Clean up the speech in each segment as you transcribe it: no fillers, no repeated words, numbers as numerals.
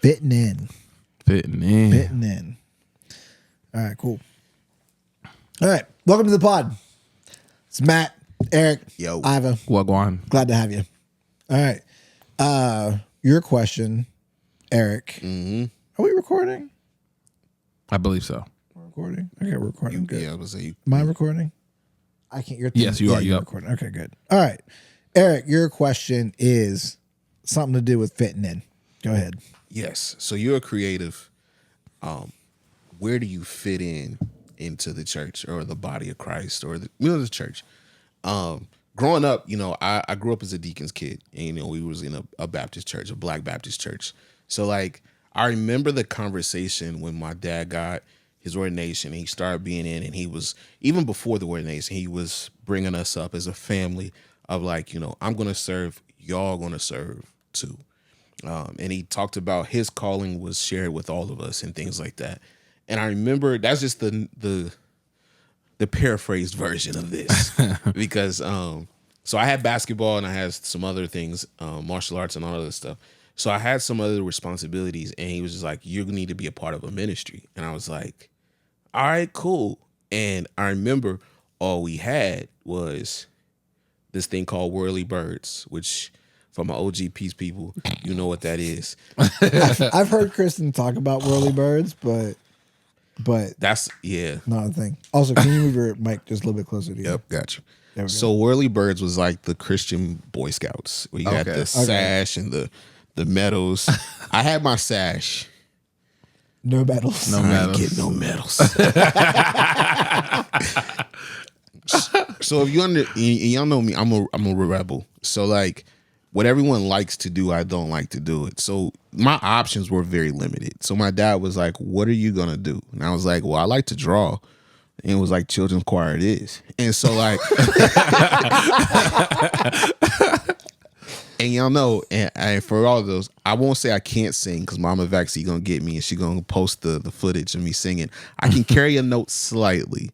Fitting in. Fitting in. Fitting in. All right, cool. All right. Welcome to the pod. It's Matt, Eric, Yo. Iva. Wagwan. Glad to have you. All right. Your question, Eric. Mm-hmm. Are we recording? I believe so. We're recording. Okay, we're recording. Good. Yeah, I was say Am I recording? I can't. Your thing. Yes, you are. You're Yep. recording. Okay, good. All right, Eric. Your question is something to do with fitting in. Go ahead. yes. So you're a creative. Where do you fit into the church or the body of Christ or the church? Growing up, I grew up as a deacon's kid, and we was in a Baptist church, a Black Baptist church. So like I remember the conversation when my dad got his ordination. He started being in, and he was, even before the ordination, he was bringing us up as a family of like, I'm going to serve, y'all going to serve too. And he talked about his calling was shared with all of us and things like that. And I remember that's just the paraphrased version of this because so I had basketball and I had some other things, martial arts and all other stuff. So I had some other responsibilities, and he was just like, you need to be a part of a ministry. And I was like, all right, cool. And I remember all we had was this thing called Whirly Birds, which for my OG Peace people, you know what that is. I've heard Kristen talk about whirly birds, but That's, yeah. not a thing. Also, can you move your mic just a little bit closer to you? Yep, gotcha. There we go. So Whirly Birds was like the Christian Boy Scouts, where you had Okay. the sash and the medals. I had my sash. No medals. No I ain't medals. getting no medals. So if y'all know me, I'm a rebel. So like what everyone likes to do, I don't like to do it. So my options were very limited. So my dad was like, "What are you gonna do?" And I was like, "Well, I like to draw." And it was like, children's choir it is. And so like and y'all know, and for all of those, I won't say I can't sing because Mama Vaxie gonna get me and she gonna post the footage of me singing. I can carry a note slightly,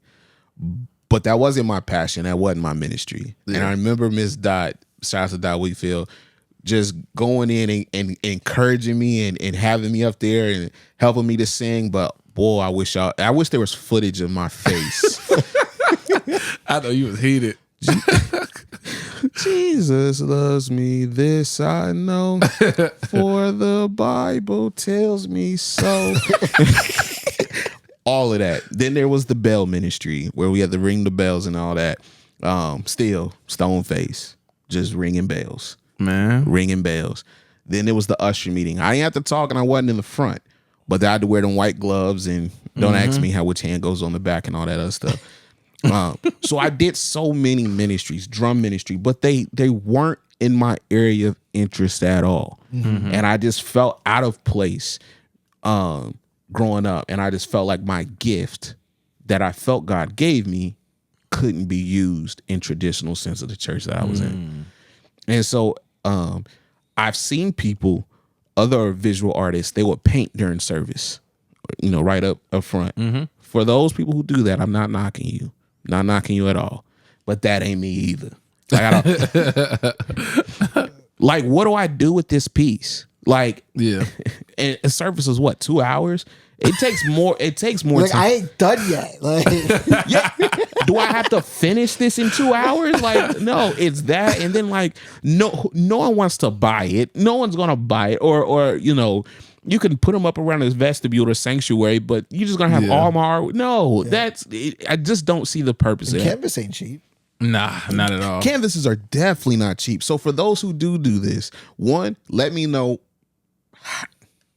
but that wasn't my passion. That wasn't my ministry. Yeah. And I remember Miss Dot, shout out to Dot Wheatfield, just going in and encouraging me and having me up there and helping me to sing. But boy, I wish there was footage of my face. I know you was heated. Jesus loves me, this I know, for the Bible tells me so. All of that. Then there was the bell ministry where we had to ring the bells and all that. Still, stone face, just ringing bells. Man. Ringing bells. Then there was the usher meeting. I ain't have to talk and I wasn't in the front, but I had to wear them white gloves and don't ask me how which hand goes on the back and all that other stuff. So I did so many ministries, drum ministry, but they weren't in my area of interest at all. Mm-hmm. And I just felt out of place growing up. And I just felt like my gift that I felt God gave me couldn't be used in traditional sense of the church that I was in. And so I've seen people, other visual artists, they would paint during service, right up front. Mm-hmm. For those people who do that, I'm not knocking you. Not knocking you at all. But that ain't me either. Like, what do I do with this piece? Like, Yeah. and a service is what, 2 hours? It takes more Like, time. I ain't done yet. Like, Yeah. Do I have to finish this in 2 hours? Like, no, it's that. And then like, no one wants to buy it. No one's gonna buy it. Or you can put them up around this vestibule or sanctuary, but you're just gonna have all my. No, that's. I just don't see the purpose of it. canvas ain't cheap. Nah, not at all. Canvases are definitely not cheap. So for those who do this, one, let me know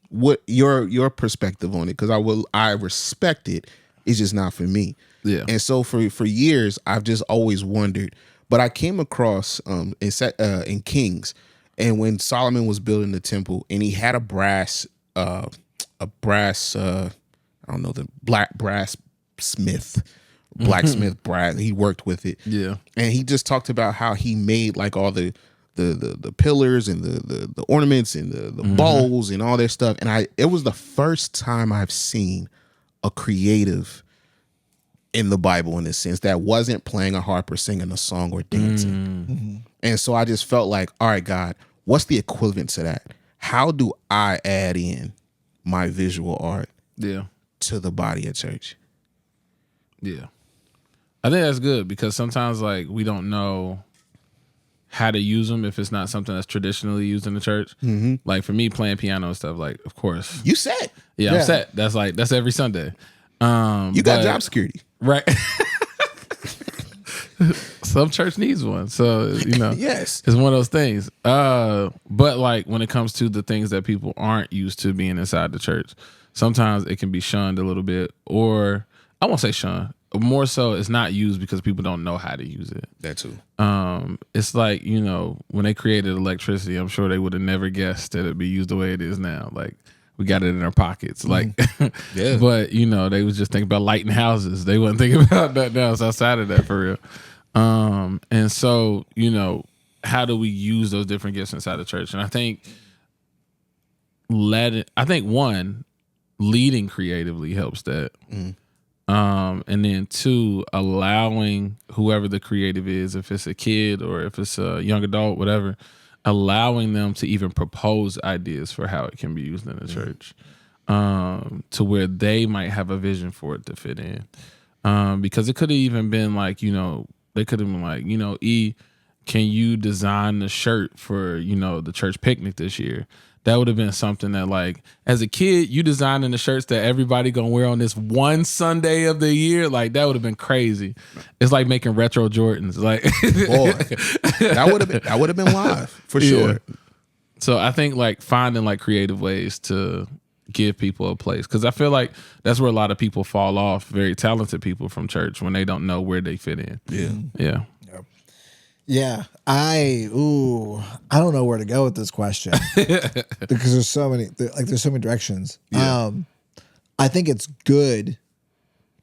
what your perspective on it, because I respect it. It's just not for me. Yeah. And so for years, I've just always wondered. But I came across in Kings, and when Solomon was building the temple, and he had a brass I don't know, the blacksmith brass. He worked with it. Yeah. And he just talked about how he made like all the pillars and the ornaments and the bowls and all that stuff. And it was the first time I've seen a creative in the Bible in a sense that wasn't playing a harp or singing a song or dancing. Mm-hmm. And so I just felt like, all right, God, what's the equivalent to that? How do I add in my visual art Yeah. to the body of church. Yeah. I think that's good because sometimes like we don't know how to use them if it's not something that's traditionally used in the church. Mm-hmm. Like for me playing piano and stuff, like of course. You set. Yeah, I'm set. That's every Sunday. You got job security. Right. Some church needs one. So, Yes. it's one of those things. But like when it comes to the things that people aren't used to being inside the church, sometimes it can be shunned a little bit, or I won't say shunned. More so it's not used because people don't know how to use it. That too. It's like, when they created electricity, I'm sure they would have never guessed that it'd be used the way it is now. Like we got it in our pockets. Like, Yeah. But they was just thinking about lighting houses. They wasn't thinking about nothing else outside of that for real. And so, how do we use those different gifts inside the church? And I think one, leading creatively helps that. And then two, allowing whoever the creative is, if it's a kid or if it's a young adult, whatever, allowing them to even propose ideas for how it can be used in the church, to where they might have a vision for it to fit in. Because it could have even been like, they could have been like, E, can you design the shirt for, the church picnic this year? That would have been something that, like, as a kid, you designing the shirts that everybody gonna wear on this one Sunday of the year. Like, that would have been crazy. It's like making retro Jordans. Like, Boy, that would have been live for sure. So I think like finding like creative ways to give people a place, because I feel like that's where a lot of people fall off. Very talented people from church when they don't know where they fit in. Yeah. Yeah, I don't know where to go with this question because there's so many directions. Yeah. I think it's good,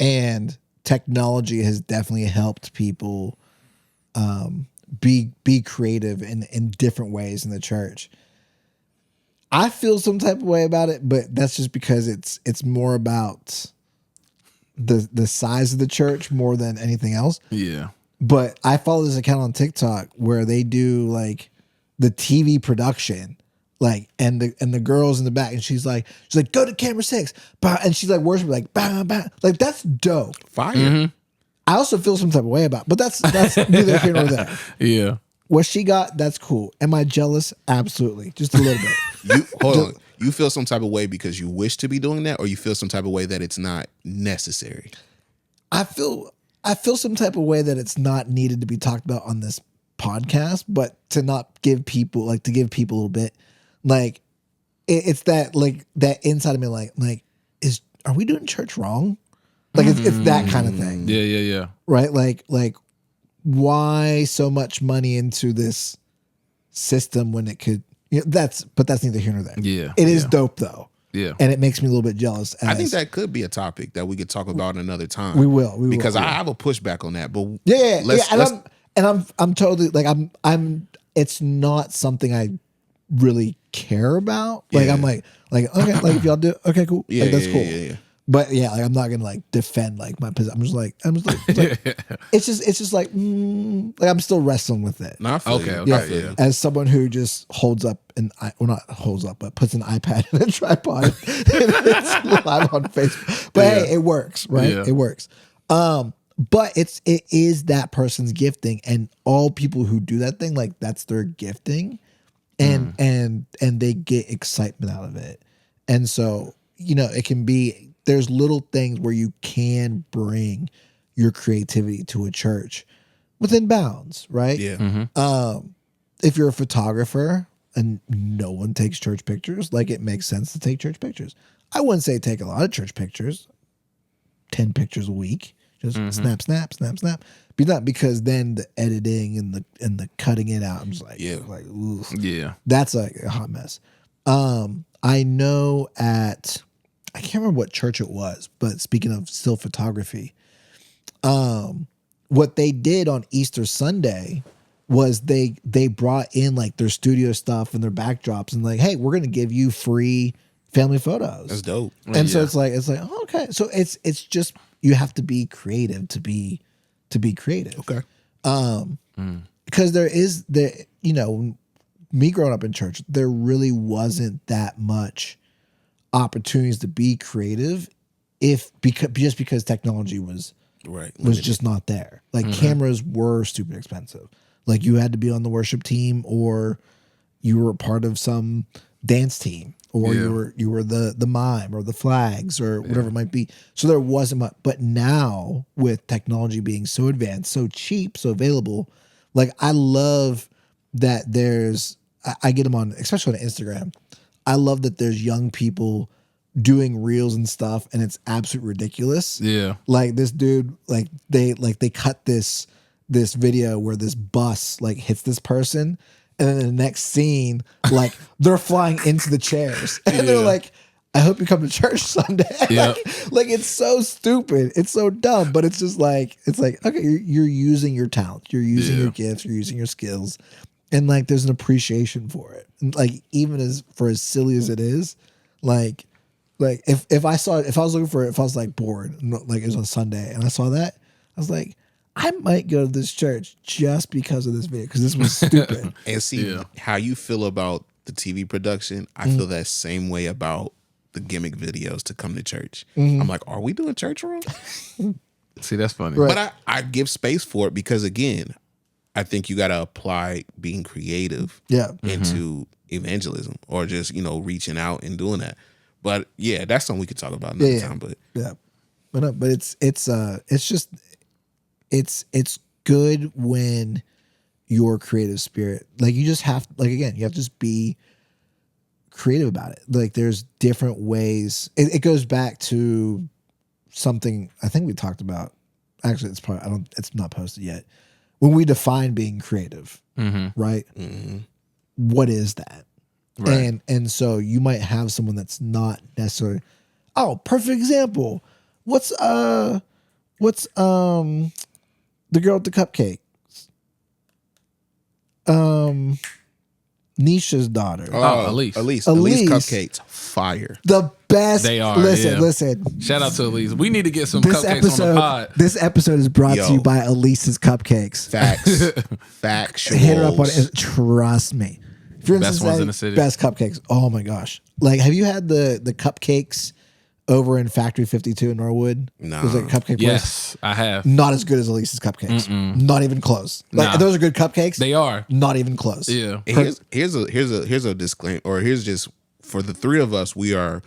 and technology has definitely helped people be creative in different ways in the church. I feel some type of way about it, but that's just because it's more about the size of the church more than anything else. Yeah. But I follow this account on TikTok where they do like the TV production, like and the girls in the back, and she's like go to camera 6, and she's like worshiping like bam bam, like that's dope. Fire. Mm-hmm. I also feel some type of way about it, but that's neither here nor there. Yeah. What she got, that's cool. Am I jealous? Absolutely, just a little bit. Hold on. You feel some type of way because you wish to be doing that, or you feel some type of way that it's not necessary? I feel some type of way that it's not needed to be talked about on this podcast, but to not give people to give people a little bit, like it's that like that inside of me, like are we doing church wrong? Like it's that kind of thing. Yeah. Right? Like why so much money into this system when it could? But that's neither here nor there. Yeah, it is dope though. Yeah. And it makes me a little bit jealous. I think that could be a topic that we could talk about another time. We will. Because I have a pushback on that. But I'm totally like I'm it's not something I really care about. Like I'm like okay, like if y'all do okay, cool. Yeah, like that's cool. Yeah. But yeah, like I'm not gonna like defend like my position. I'm just like it's just like I'm still wrestling with it. No, I feel you. Okay, Yeah, yeah. as someone who just holds up not holds up, but puts an iPad in a tripod and it's live on Facebook. But hey, it works, right? Yeah. It works. But it is that person's gifting, and all people who do that thing, like that's their gifting, and they get excitement out of it. And so, it can be, there's little things where you can bring your creativity to a church within bounds, right? Yeah. Mm-hmm. If you're a photographer and no one takes church pictures, like it makes sense to take church pictures. I wouldn't say take a lot of church pictures, 10 pictures a week, just snap. Be not, because then the editing and the cutting it out, I'm just like, oof. Yeah. That's like a hot mess. I know I can't remember what church it was, but speaking of still photography, what they did on Easter Sunday was they brought in like their studio stuff and their backdrops and like, hey, we're gonna give you free family photos. That's dope. And so it's like oh, okay. So it's just you have to be creative to be creative. Okay. Because me growing up in church, there really wasn't that much opportunities to be creative because technology was Right. just not there. Like cameras were stupid expensive. Like you had to be on the worship team, or you were a part of some dance team, or you were the mime or the flags or whatever it might be. So there wasn't much. But now with technology being so advanced, so cheap, so available, like I love that I get them on, especially on Instagram. I love that there's young people doing reels and stuff, and it's absolutely ridiculous. Yeah. Like this dude, they cut this video where this bus like hits this person, and then in the next scene, like they're flying into the chairs, and they're like, "I hope you come to church Sunday." Yep. like it's so stupid, it's so dumb, but it's just like okay, you're using your talent, you're using your gifts, you're using your skills, and like there's an appreciation for it. And, like even as silly as it is, like if I was looking for it, if I was like bored, like it was on Sunday, and I saw that, I was like, I might go to this church just because of this video, because this was stupid. And see how you feel about the TV production. I feel that same way about the gimmick videos to come to church. I'm like, are we doing church wrong? See, that's funny. Right. But I give space for it because, again, I think you got to apply being creative into evangelism, or just, reaching out and doing that. But yeah, that's something we could talk about another time. But but it's good when your creative spirit, like you just have, like again, you have to just be creative about it. Like there's different ways. It goes back to something I think we talked about. Actually, it's not posted yet. When we define being creative, right? What is that? Right. And so you might have someone that's not necessarily. Oh, perfect example. What's the girl with the cupcake? Nisha's daughter. Elise Cupcakes, fire. The best. They are. Listen. Shout out to Elise. We need to get some cupcakes on the pod. This episode is brought to you by Elise's Cupcakes. Facts. Factual. Hit her up on it. Trust me. If you're Best ones in the city. Best cupcakes. Oh my gosh. Like, have you had the cupcakes over in Factory 52 in Norwood? No. There's like a cupcake place. Yes, I have. Not as good as Elise's cupcakes. Not even close. Like those are good cupcakes. They are. Not even close. Yeah. Here's a disclaimer, or here's just for the three of us, we are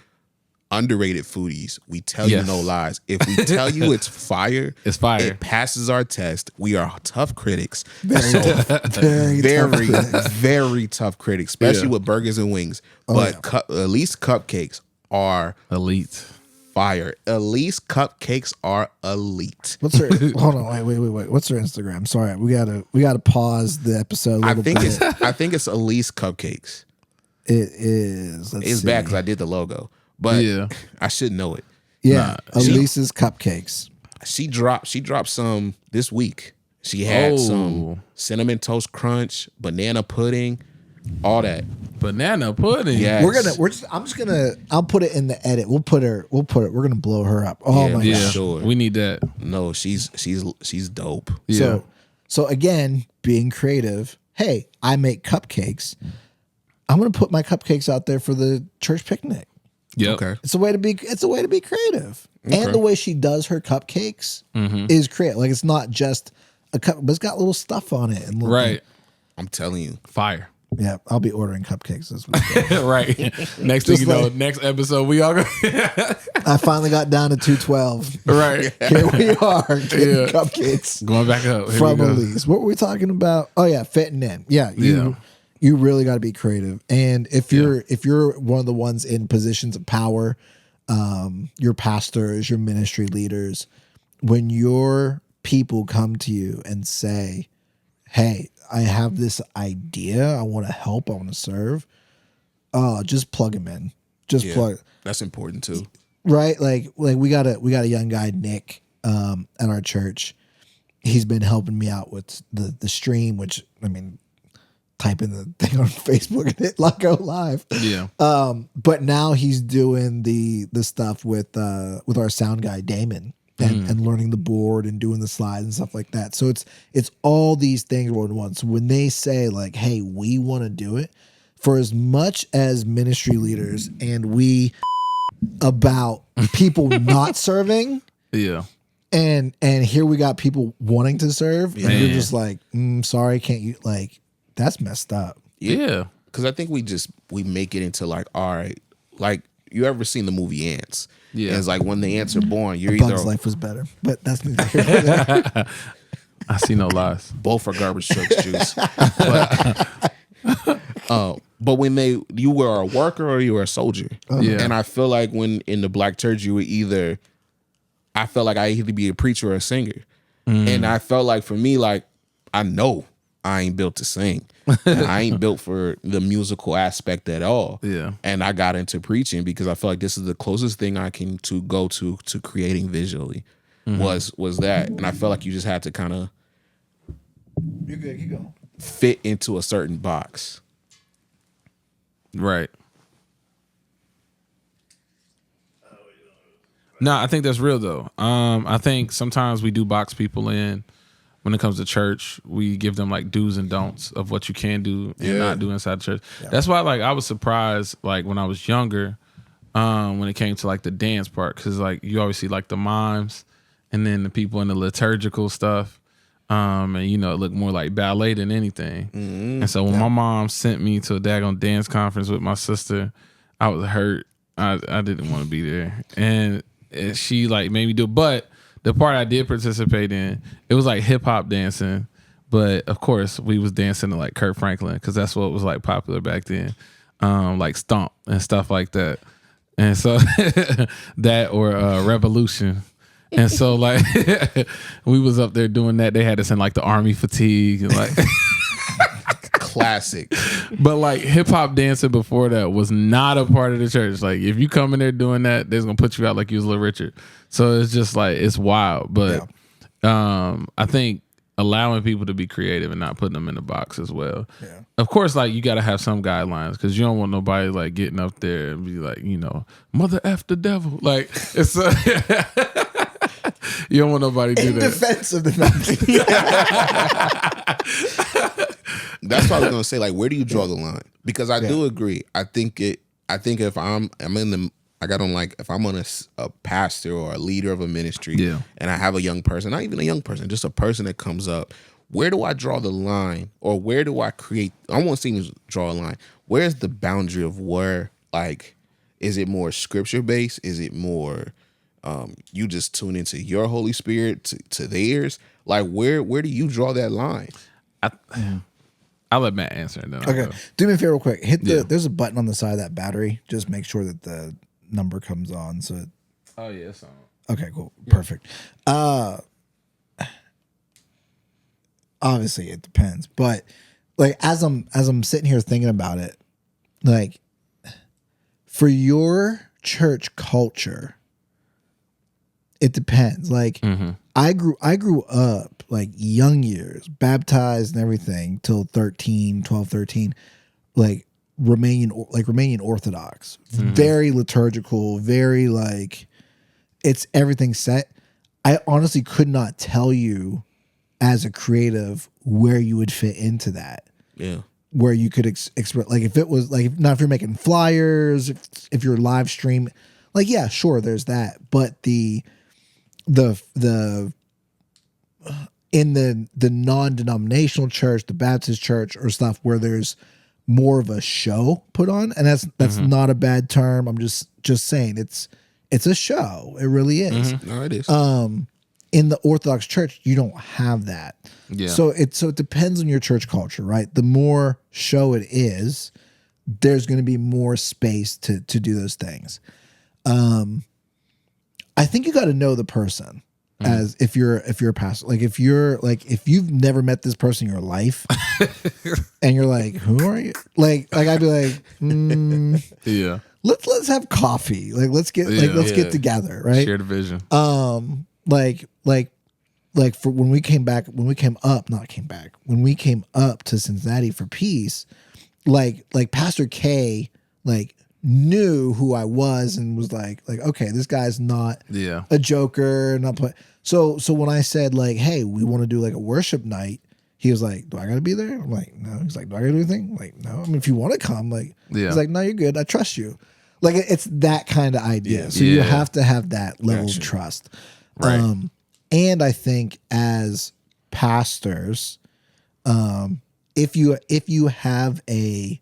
underrated foodies. We tell you no lies. If we tell you it's fire, it's fire. It passes our test. We are tough critics. Very very tough critics, especially with burgers and wings. At least cupcakes are elite. Fire. Elise cupcakes are elite. What's her? Hold on, wait. What's her Instagram? Sorry, we gotta pause the episode. I think it's Elise cupcakes. It is. It's bad because I did the logo, but I should know it. Yeah, Elise's cupcakes. She dropped some this week. She had some cinnamon toast crunch, banana pudding, all that. Banana pudding. Yes. I'll put it in the edit. We're gonna blow her up. Oh my gosh. Sure. We need that. No, she's dope. Yeah. So again, being creative. Hey, I make cupcakes. I'm gonna put my cupcakes out there for the church picnic. Yeah. Okay. It's a way to be creative. Okay. And the way she does her cupcakes is creative. Like it's not just a cup, but it's got little stuff on it. And right. I'm telling you. Fire. Yeah, I'll be ordering cupcakes this week. Right. Next thing you know, next episode we all go. I finally got down to 212. Right. Here we are getting cupcakes. Going back up. From Elise. What were we talking about? Oh yeah, fitting in. Yeah. You really got to be creative. And if you're one of the ones in positions of power, your pastors, your ministry leaders, when your people come to you and say, hey, I have this idea. I want to help. I want to serve. Just plug them in. Plug. That's important too. Right? Like we got a young guy, Nick, at our church. He's been helping me out with the stream, which I mean, type in the thing on Facebook and hit go live. Yeah. But now he's doing the stuff with our sound guy, Damon. And learning the board and doing the slides and stuff like that. So it's all these things rolled in one. So when they say like, hey, we want to do it, for as much as ministry leaders and we about people not serving, Yeah. and here we got people wanting to serve, and Man. you're just like, sorry, can't you? Like, that's messed up. Yeah. Because I think we make it into like, all right, like you ever seen the movie Ants? Yeah. And it's like when the ants are born, you're Bug's either life was better, but that's neither here nor there. I see no lies. both are garbage trucks juice. But when you were a worker or you were a soldier. Yeah. And I feel like when in the black church, I felt like I had to be a preacher or a singer. And I felt like for me, like, I know I ain't built to sing. And I ain't built for the musical aspect at all. Yeah. And I got into preaching because I feel like this is the closest thing I can go to creating visually was that. And I felt like you just had to kind of You're good. Keep going. fit into a certain box. Right. No, I think that's real though. I think sometimes we do box people in when it comes to church. We give them like do's and don'ts of what you can do and not do inside the church. Yeah. That's why like I was surprised like when I was younger, when it came to like the dance part, because like you always see like the mimes and then the people in the liturgical stuff. And you know, it looked more like ballet than anything. And so when my mom sent me to a daggone dance conference with my sister, I was hurt. I didn't want to be there. And she like made me do it. But the part I did participate in, it was like hip hop dancing. But of course, we was dancing to like Kirk Franklin because that's what was like popular back then, like Stomp and stuff like that. And so that or Revolution. And so like we was up there doing that. They had us in like the army fatigue and like Classic. But like hip hop dancing before that was not a part of the church. Like if you come in there doing that, they're gonna put you out like you was Little Richard. So it's just like it's wild. But I think allowing people to be creative and not putting them in a box as well. Yeah. Of course, like you gotta have some guidelines because you don't want nobody like getting up there and be like, you know, mother F the devil. Like it's you don't want nobody to do that. In defense of the Nazi. That's what I was gonna say. Like, where do you draw the line? Because I do agree. I think if I'm in the, I got on like if I'm on a pastor or a leader of a ministry, and I have a young person, not even a young person, just a person that comes up. Where do I draw the line, or where do I create? I want to see draw a line. Where's the boundary of where? Like, is it more scripture based? Is it more you just tune into your Holy Spirit to theirs? Like, where do you draw that line? I'll let Matt answer it then. Okay. Do me a favor real quick. Hit there's a button on the side of that battery. Just make sure that the number comes on. So oh yeah, it's on. Okay, cool. Perfect. Obviously it depends. But like as I'm sitting here thinking about it, like for your church culture, it depends. Like I grew up like young years, baptized and everything till 12, 13, like Romanian Orthodox, very liturgical, very like it's everything set. I honestly could not tell you as a creative where you would fit into that. Yeah. Where you could express, like if it was like, if you're making flyers, if you're live stream, like, yeah, sure. There's that. But in the non-denominational church, the Baptist church or stuff where there's more of a show put on, and that's not a bad term. I'm just saying it's a show. It really is. No, it is. In the Orthodox church, you don't have that. Yeah. So it depends on your church culture, right? The more show it is, there's going to be more space to do those things. I think you got to know the person. As if you're a pastor, like if you've never met this person in your life, and you're like, who are you? Like I'd be like, yeah, let's have coffee. Like let's get get together, right? Share the vision. Like for when we came up to Cincinnati for Peace, like Pastor K, like knew who I was and was like, okay, this guy's not a joker, not play. So when I said like, hey, we want to do like a worship night, he was like, do I gotta be there? I'm like, no. He's like, do I gotta do anything? I'm like, no. I mean, if you want to come, like, he's like, no, you're good. I trust you. Like it's that kind of idea. Yeah. So you Yeah. have to have that level Gotcha. of trust. Right. And I think as pastors, if you have a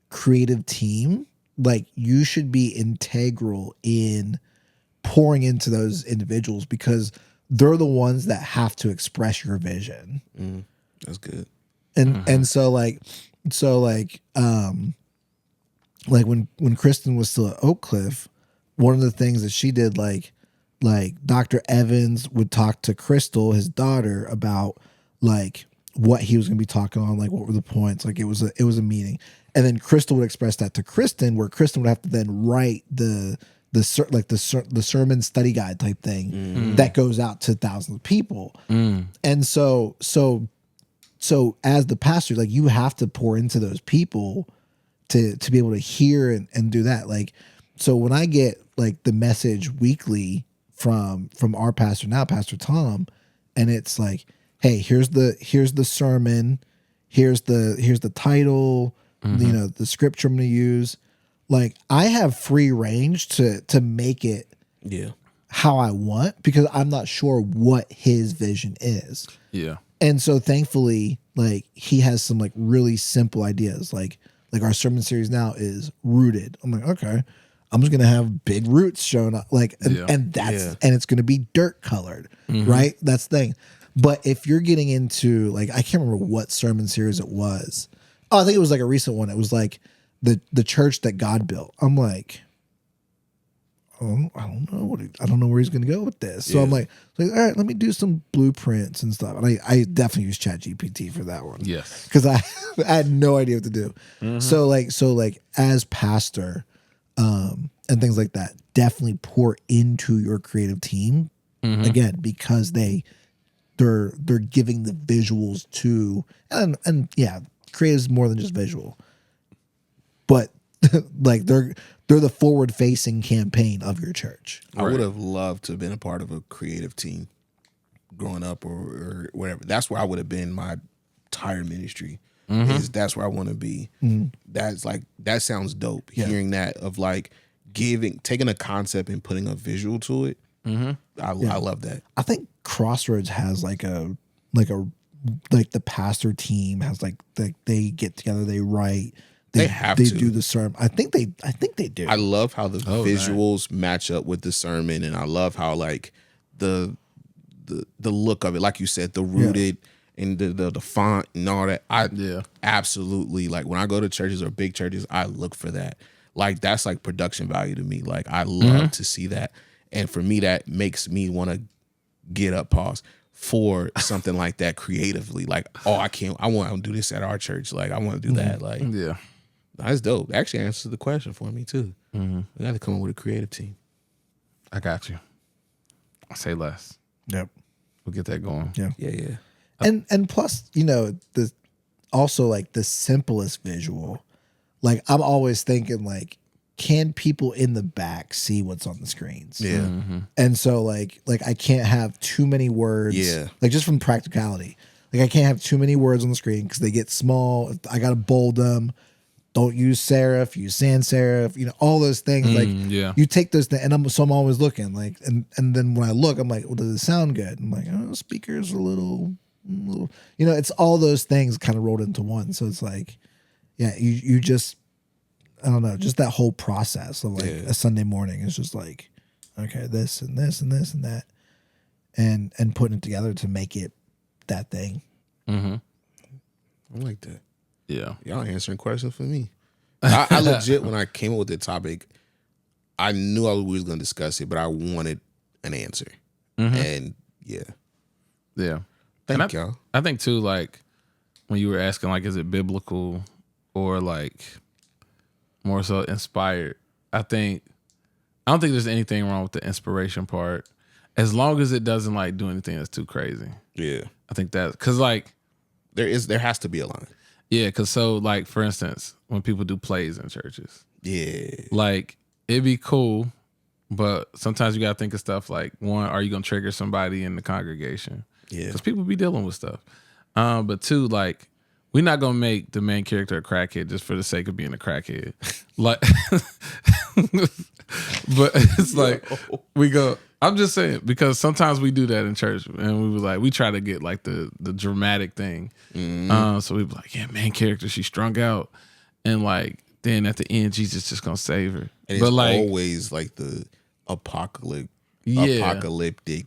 creative team, like you should be integral in pouring into those individuals because they're the ones that have to express your vision. That's good. And so like when Kristen was still at Oak Cliff, one of the things that she did, like Dr. Evans would talk to Crystal, his daughter, about like what he was going to be talking on, like what were the points. Like it was a meeting, and then Crystal would express that to Kristen, where Kristen would have to then write the sermon study guide type thing that goes out to thousands of people. And so as the pastor, like you have to pour into those people to be able to hear and do that. Like, so when I get like the message weekly from our pastor now, Pastor Tom, and it's like, hey, here's the sermon, here's the title, you know, the scripture I'm gonna use. Like I have free range to make it Yeah. how I want because I'm not sure what his vision is. Yeah. And so thankfully, like he has some like really simple ideas. Like our sermon series now is rooted. I'm like, okay, I'm just gonna have big roots showing up. Like and that's and it's gonna be dirt colored, right? That's the thing. But if you're getting into like I can't remember what sermon series it was. Oh, I think it was like a recent one. It was like the church that God built. I'm like, oh, I don't know where he's going to go with this. So I'm like, all right, let me do some blueprints and stuff. And I definitely use ChatGPT for that one. Yes. Because I had no idea what to do. So like as pastor, and things like that, definitely pour into your creative team again because they're giving the visuals to and yeah, creative is more than just visual, but like they're the forward facing campaign of your church. I would have loved to have been a part of a creative team growing up or whatever. That's where I would have been my entire ministry. Is that's where I want to be. That's like that sounds dope. Yeah. Hearing that of like taking a concept and putting a visual to it. I love that. I think Crossroads has like the pastor team has like they get together, they write, They have to do the sermon. I think they do. I love how the visuals match up with the sermon, and I love how like the look of it, like you said, the rooted and the font and all that. I absolutely like when I go to churches or big churches, I look for that. Like that's like production value to me. Like I love to see that, and for me, that makes me want to get up, pause for something like that creatively. Like, oh, I want to do this at our church. Like I want to do that. Like, Yeah. that's dope. Actually answers the question for me too. We got to come up with a creative team. I got you. I say less. Yep. We'll get that going. Yeah. Yeah. And plus, you know, the also like the simplest visual. Like I'm always thinking like, can people in the back see what's on the screens? Yeah. And so like I can't have too many words. Yeah. Like just from practicality. Like I can't have too many words on the screen because they get small. I gotta bold them. Don't use serif, use sans serif, you know, all those things. Like you take those things, and I'm always looking like, and then when I look, I'm like, well, does it sound good? I'm like, oh, speakers a little, you know, it's all those things kind of rolled into one. So it's like, yeah, you just, I don't know, just that whole process of like a Sunday morning is just like, okay, this and this and this and that, and putting it together to make it that thing. I like that. Yeah. Y'all answering questions for me. I legit, when I came up with the topic, I knew we was going to discuss it, but I wanted an answer. And yeah. Thank y'all. I think too, like when you were asking, like, is it biblical or like more so inspired? I don't think there's anything wrong with the inspiration part, as long as it doesn't like do anything that's too crazy. Yeah. I think that because like there has to be a line. Yeah, because so like for instance, when people do plays in churches, like it'd be cool, but sometimes you gotta think of stuff like, one, are you gonna trigger somebody in the congregation? Yeah, because people be dealing with stuff. But two, like we're not gonna make the main character a crackhead just for the sake of being a crackhead. Like, but it's like we go. I'm just saying because sometimes we do that in church, and we try to get like the dramatic thing. So we be like, yeah, main character, she's strung out, and like then at the end, Jesus just gonna save her. And but it's like always like the apocalyptic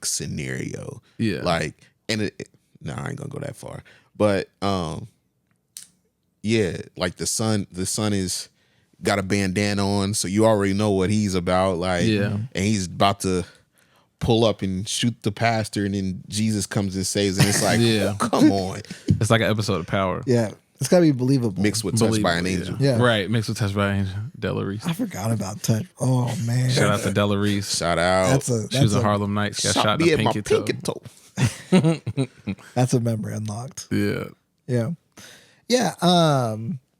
scenario. Yeah. Like, and no, I ain't gonna go that far. But yeah, like the son is got a bandana on, so you already know what he's about. Like, and he's about to pull up and shoot the pastor, and then Jesus comes and saves, and it's like, oh, come on. It's like an episode of Power. Yeah. It's got to be believable. Mixed with Touched by an Angel. Yeah. Right, mixed with Touched by an Angel. Della Reese. I forgot about Touch. Oh, man. Shout out to Della Reese. Shout out. She was in Harlem Nights. Got shot in the pinky toe. That's a memory unlocked. Yeah. Yeah. Yeah.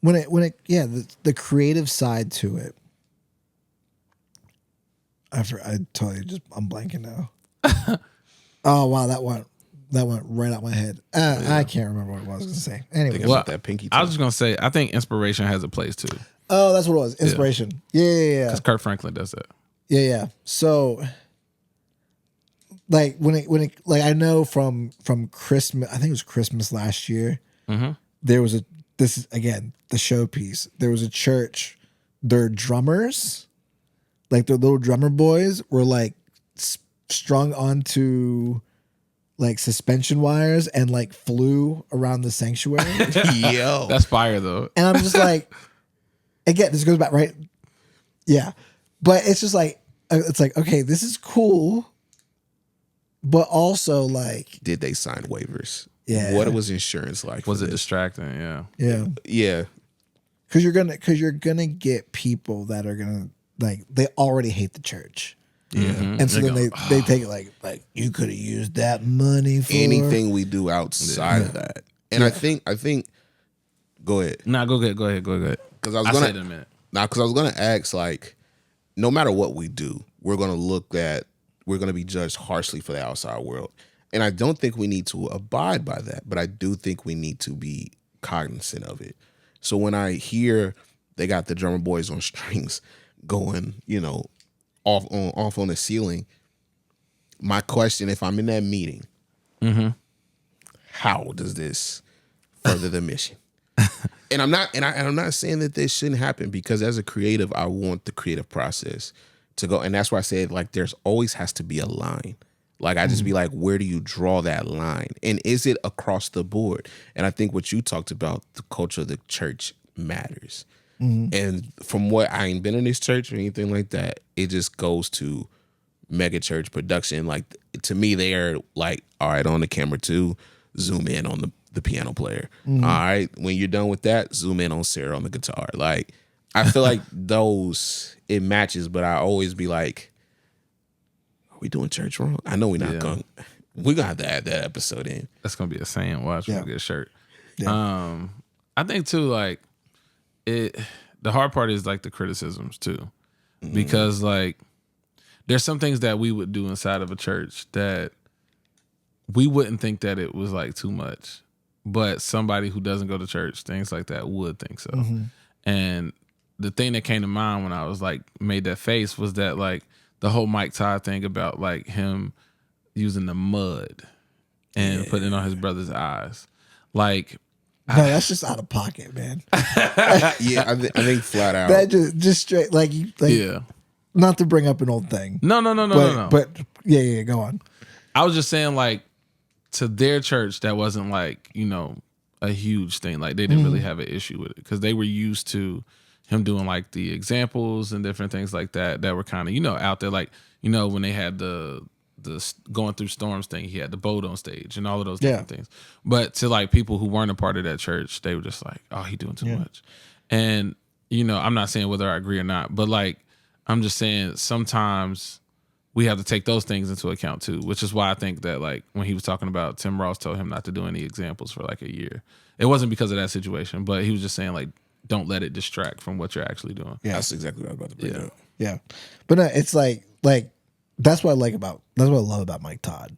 The creative side to it. I totally I'm blanking now. Oh wow, that went right out my head. I can't remember what I was gonna say. Anyway, That pinky toe. I was just gonna say, I think inspiration has a place too. Oh, that's what it was. Inspiration. Yeah. Because Kirk Franklin does that. Yeah. So, like when it I know from Christmas, I think it was Christmas last year. Mm-hmm. There was this is again the showpiece. There was a church. Their drummers, like their little drummer boys, were like strung onto like suspension wires and like flew around the sanctuary. Yo, That's fire though. And I'm just like, again, this goes back, right? Yeah. But it's just like, okay, this is cool. But also like, did they sign waivers? Yeah. What was insurance like? Was for it this? distracting? Yeah. yeah. Yeah. Cause you're gonna get people that are gonna like, they already hate the church. Yeah. And so then they take it like you could have used that money for Anything we do outside of that. And I think go ahead. Nah, go ahead. Because I was I'll gonna say it in a minute. because I was gonna ask, like, no matter what we do, we're gonna be judged harshly for the outside world. And I don't think we need to abide by that, but I do think we need to be cognizant of it. So when I hear they got the drummer boys on strings going, off on the ceiling, my question, if I'm in that meeting, how does this further the mission? And I'm not saying that this shouldn't happen, because as a creative, I want the creative process to go. And that's why I said, like, there's always has to be a line. Like, I just be like, where do you draw that line? And is it across the board? And I think what you talked about, the culture of the church matters. And from what, I ain't been in this church or anything like that, it just goes to mega church production. Like, to me, they are like, all right, on the camera too, zoom in on the piano player. All right, when you're done with that, zoom in on Sarah on the guitar. Like, I feel like it matches, but I always be like, are we doing church wrong? I know we're not going. We're gonna have to add that episode in. That's gonna be a saying. Watch, we'll get a shirt. Yeah. I think too, like the hard part is like the criticisms too, because like there's some things that we would do inside of a church that we wouldn't think that it was like too much, but somebody who doesn't go to church, things like that, would think so. And the thing that came to mind when I was like made that face was that like the whole Mike Todd thing about like him using the mud and putting it on his brother's eyes. Like, no, that's just out of pocket, man. Yeah, I think flat out. That just straight like yeah. Not to bring up an old thing. No. But yeah, go on. I was just saying, like, to their church, that wasn't like, a huge thing. Like, they didn't really have an issue with it because they were used to him doing like the examples and different things like that were kind of, out there. Like, when they had the going through storms thing, he had the boat on stage and all of those different things. But to like people who weren't a part of that church, they were just like, oh, he doing too much. And, I'm not saying whether I agree or not, but like, I'm just saying sometimes we have to take those things into account too, which is why I think that like when he was talking about Tim Ross told him not to do any examples for like a year. It wasn't because of that situation, but he was just saying like, don't let it distract from what you're actually doing. Yeah. That's exactly what I was about to bring up. Yeah. But no, it's like that's what I love about Mike Todd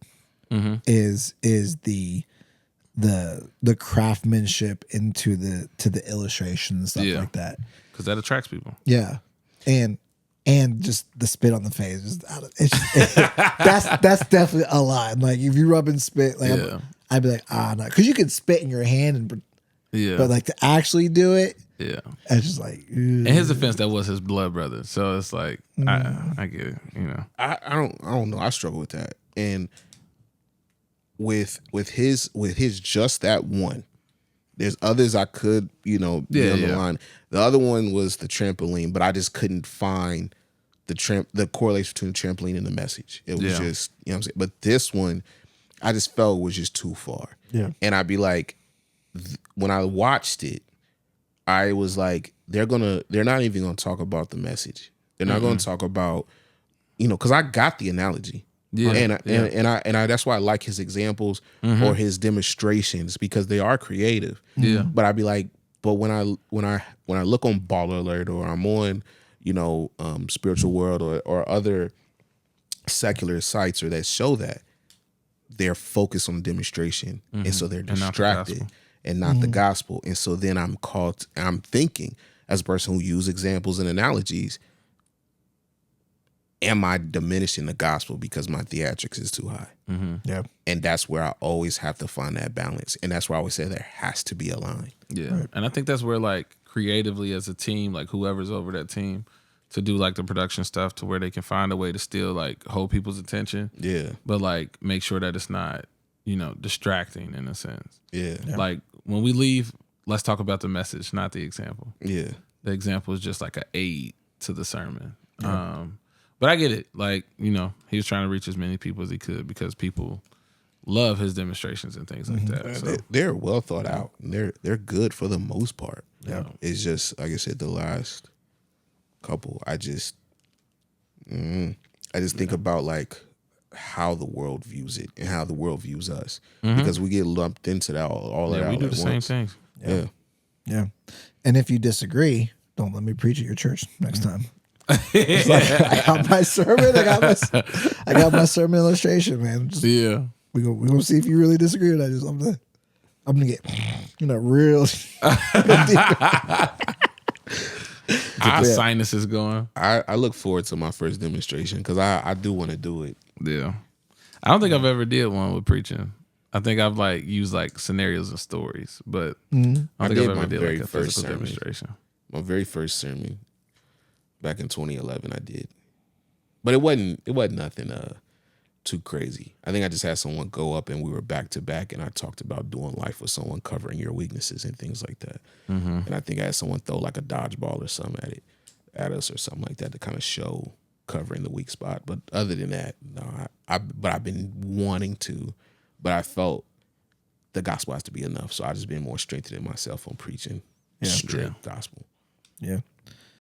is the the craftsmanship into the illustration and stuff like that. Because that attracts people. Yeah, and just the spit on the face. That's definitely a line. Like if you rub and spit, like I'd be like, no, because you can spit in your hand but like to actually do it, it's just like. In his defense, that was his blood brother, so it's like I get it. You know, I don't know. I struggle with that, and with his just that one. There's others I could, be on the line. The other one was the trampoline, but I just couldn't find the correlation between the trampoline and the message. It was just, you know what I'm saying? But this one, I just felt was just too far. Yeah. And I'd be like, when I watched it, I was like, they're not even gonna talk about the message. They're not gonna talk about, because I got the analogy. Yeah, and I that's why I like his examples or his demonstrations, because they are creative. Yeah. But I'd be like, but when I look on Baller Alert, or I'm on, Spiritual World or other secular sites or that show that, they're focused on demonstration, and so they're distracted and not the gospel. And so then I'm thinking, as a person who uses examples and analogies, am I diminishing the gospel because my theatrics is too high? Yeah. And that's where I always have to find that balance. And that's where I always say there has to be a line. Yeah. Right. And I think that's where, like, creatively as a team, like whoever's over that team, to do like the production stuff to where they can find a way to still like hold people's attention. Yeah. But like make sure that it's not, distracting in a sense. Yeah. Like when we leave, let's talk about the message, not the example. Yeah. The example is just like an aid to the sermon. Yeah. But I get it. Like, he was trying to reach as many people as he could because people love his demonstrations and things like that. So. They're well thought out. And they're good for the most part. Yeah. It's just, like I said, the last couple, I just think about like how the world views it and how the world views us, because we get lumped into that all that. We do the same things. Yeah. And if you disagree, don't let me preach at your church next time. It's like, I got my sermon. I got my sermon illustration, man. We gonna see if you really disagree with that. I'm gonna get real. Our sinus is going. I look forward to my first demonstration because I do want to do it. Yeah, I don't think I've ever did one with preaching. I think I've like used like scenarios and stories, but I don't think I've ever did like a physical demonstration. My very first sermon back in 2011, I did, but it wasn't nothing too crazy. I think I just had someone go up and we were back to back, and I talked about doing life with someone, covering your weaknesses and things like that. And I think I had someone throw like a dodgeball or something at us or something like that to kind of show covering the weak spot. But other than that, no. But I've been wanting to, but I felt the gospel has to be enough. So I just been more strengthened in myself on preaching straight gospel. Yeah.